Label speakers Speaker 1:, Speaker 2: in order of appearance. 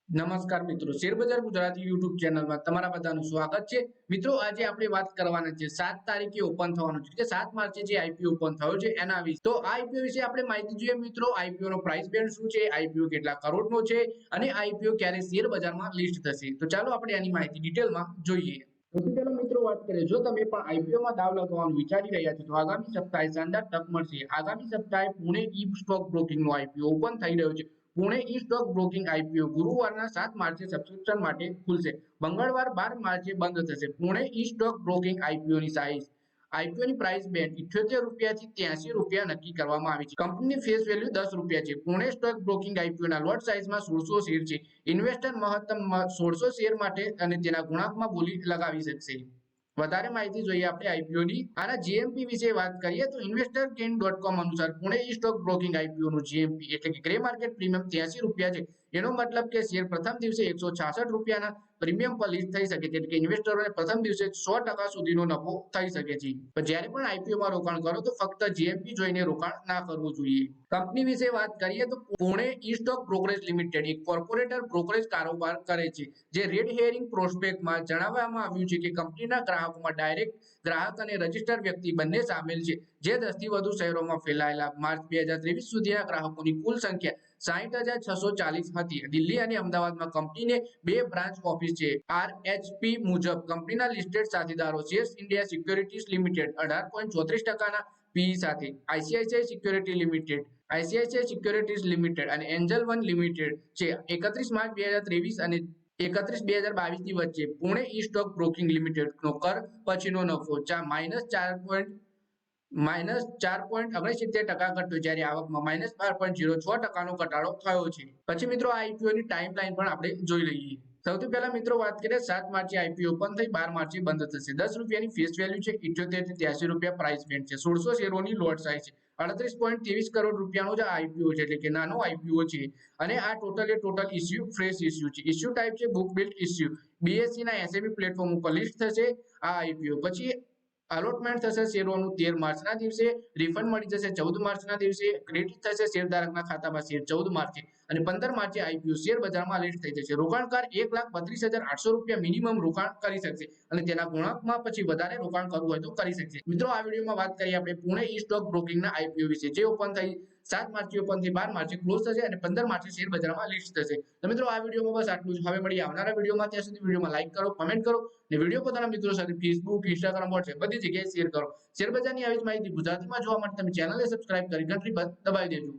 Speaker 1: નમસ્કાર મિત્રો, શેરબજાર ગુજરાતી યુટ્યુબ ચેનલમાં તમારા બધાનું સ્વાગત છે। મિત્રો, આજે આપણે વાત કરવાના છે 7 તારીખે ઓપન થવાનું છે કે 7 માર્ચે જે આઈપીઓ ઓપન થયો છે એના વિશે। તો આ આઈપીઓ વિશે આપણે માહિતી જોઈએ મિત્રો। આઈપીઓ નો પ્રાઇસ બેન્ડ શું છે, આઈપીઓ કેટલા કરોડનો છે અને આઈપીઓ ક્યારે શેર બજારમાં લિસ્ટ થશે। તો ચાલો આપણે આની માહિતી ડિટેલમાં જોઈએ। સૌથી પહેલા મિત્રો વાત કરીએ, જો તમે પણ આઈપીઓ માં દાવ લગાવવાનું વિચારી રહ્યા છો તો આગામી સપ્તાહે શાનદાર તક મળશે। આગામી સપ્તાહે પુણે ઈ સ્ટોક બ્રોકિંગ નો આઈપીઓ ઓપન થઈ રહ્યો છે। પુણે ઈ સ્ટોક બ્રોકિંગ આઈપીઓ ગુરુવારના 7 માર્ચે સબસ્ક્રિપ્શન માટે ખુલશે। મંગળવાર 12 માર્ચે બંધ થશે। પુણે ઈ સ્ટોક બ્રોકિંગ આઈપીઓ ની સાઇઝ આઈપીઓ પ્રાઇસ બેન્ડ 78 રૂપિયાથી 83 રૂપિયા નક્કી કરવામાં આવી છે। કંપની ફેસ વેલ્યુ 10 રૂપિયા છે। પુણે સ્ટોક બ્રોકિંગ આઈપીઓ ના લોટ સાઇઝમાં 1600 શેર છે। ઇન્વેસ્ટર મહત્તમ 1600 શેર માટે અને તેના ગુણાંકમાં બોલી લગાવી શકશે। વધારે માહિતી જોઈએ આપણે આઈપીઓ ની। આના જીએમપી વિશે વાત કરીએ તો investorgain.com અનુસાર પુણે ઈ સ્ટોક બ્રોકિંગ આઈપીઓ નું જીએમપી એટલે કે ગ્રે માર્કેટ પ્રીમિયમ 83 રૂપિયા છે। એનો મતલબ કે શેર પ્રથમ દિવસે 166 રૂપિયાના પ્રીમિયમ પર લિસ્ટ થઈ શકે છે, એટલે કે ઇન્વેસ્ટરોને પ્રથમ દિવસે 100% સુધીનો નફો થઈ શકે છે। પણ જ્યારે પણ આઈપીઓ માં રોકાણ કરો તો ફક્ત જીએમપી જોઈને રોકાણ ના કરવું જોઈએ। કંપની વિશે વાત કરીએ તો પુણે ઈ સ્ટોક બ્રોકરેજ લિમિટેડ એક કોર્પોરેટર બ્રોકરેજ કારોબાર કરે છે, જે રેડ હેરિંગ પ્રોસ્પેક્ટમાં જણાવવામાં આવ્યું છે કે કંપનીના ગ્રાહકોમાં ડાયરેક્ટ ગ્રાહક અને રજિસ્ટર્ડ વ્યક્તિ બંને સામેલ છે, જે 10 થી વધુ શહેરોમાં ફેલાયેલા। માર્ચ 2023 સુધીના ગ્રાહકોની કુલ સંખ્યા 60,640 હતી। દિલ્હી અને અમદાવાદમાં કંપનીને 2 બ્રાન્ચ ઓફિસ છે। આરએચપી મુજબ કંપનીના લિસ્ટેડ સાથીદારો shares India securities limited 18.34% PE સાથે, આઈસીઆઈસીઆઈ સિક્યોરિટીઝ લિમિટેડ અને એન્જલ વન લિમિટેડ છે। 31 માર્ચ 2023 અને 31 2022 ની વચ્ચે પુણે ઈ સ્ટોક બ્રોકિંગ લિમિટેડ નો કર પછીનો નફો -4.69% ઘટ્યો, જ્યારે આવકમાં -12.06% નો ઘટાડો થયો છે। પછી મિત્રો આ આઈપીઓ ની ટાઈમલાઈન પણ આપણે જોઈ લઈએ। સૌથી પહેલા મિત્રો વાત કરીએ 7 માર્ચે આઈપીઓ ઓપન થઈ 12 માર્ચે બંધ થશે। 10 રૂપિયાની ફેસ વેલ્યુ છે। 78 થી 83 રૂપિયા પ્રાઇસ બેન્ડ છે। 1600 શેરોની લોટ સાઇઝ છે। 38.23 કરોડ રૂપિયાનો જ આઈપીઓ છે, એટલે કે નાનો આઈપીઓ છે। અને આ ટોટલ ઇશ્યુ ફ્રેશ ઇશ્યુ છે। ઇશ્યુ ટાઈપ છે બુક બિલ્ટ ઇશ્યુ। બીએસસી ના એસએબી પ્લેટફોર્મ ઉપર લિસ્ટ થશે આ આઈપીઓ। પછી અલોટમેન્ટ થશે શેરોનું 13 માર્ચના દિવસે, રિફંડ મળી જશે 14 માર્ચના દિવસે, ક્રેડિટ થશે શેરધારકના ખાતામાં શેર 14 માર્ચે અને 15 માર્ચે આઈપીઓ શેર બજારમાં લિસ્ટ થઈ જશે। રોકાણકાર 1,32,800 રૂપિયા મિનિમમ રોકાણ કરી શકશે અને તેના ગુણાંકમાં પછી વધારે રોકાણ કરવું હોય તો કરી શકશે। મિત્રો, આ વિડીયોમાં વાત કરીએ આપણે પુણે ઈ સ્ટોક બ્રોકિંગના આઈપીઓ વિશે, જે ઓપન થઈ 7 માર્ચે ઓપન થઈ 12 માર્ચે ક્લોઝ થશે અને 15 માર્ચે શેર બજારમાં લિસ્ટ થશે। તો મિત્રો, આ વિડીયોમાં બસ આટલું જ। હવે મળીએ આવનારા વિડીયોમાં। ત્યાં સુધી વિડીયોમાં લાઈક કરો, કમેન્ટ કરો અને વિડીયો પોતાના મિત્રો સાથે ફેસબુક, ઇન્સ્ટાગ્રામ, વોટ્સએપ બધી જગ્યાએ શેર કરો। શેર બજારની આવી જ માહિતી ગુજરાતીમાં જોવા માટે તમે ચેનલને સબસ્ક્રાઇબ કરી ઘંટડી પર દબાવી દેજો।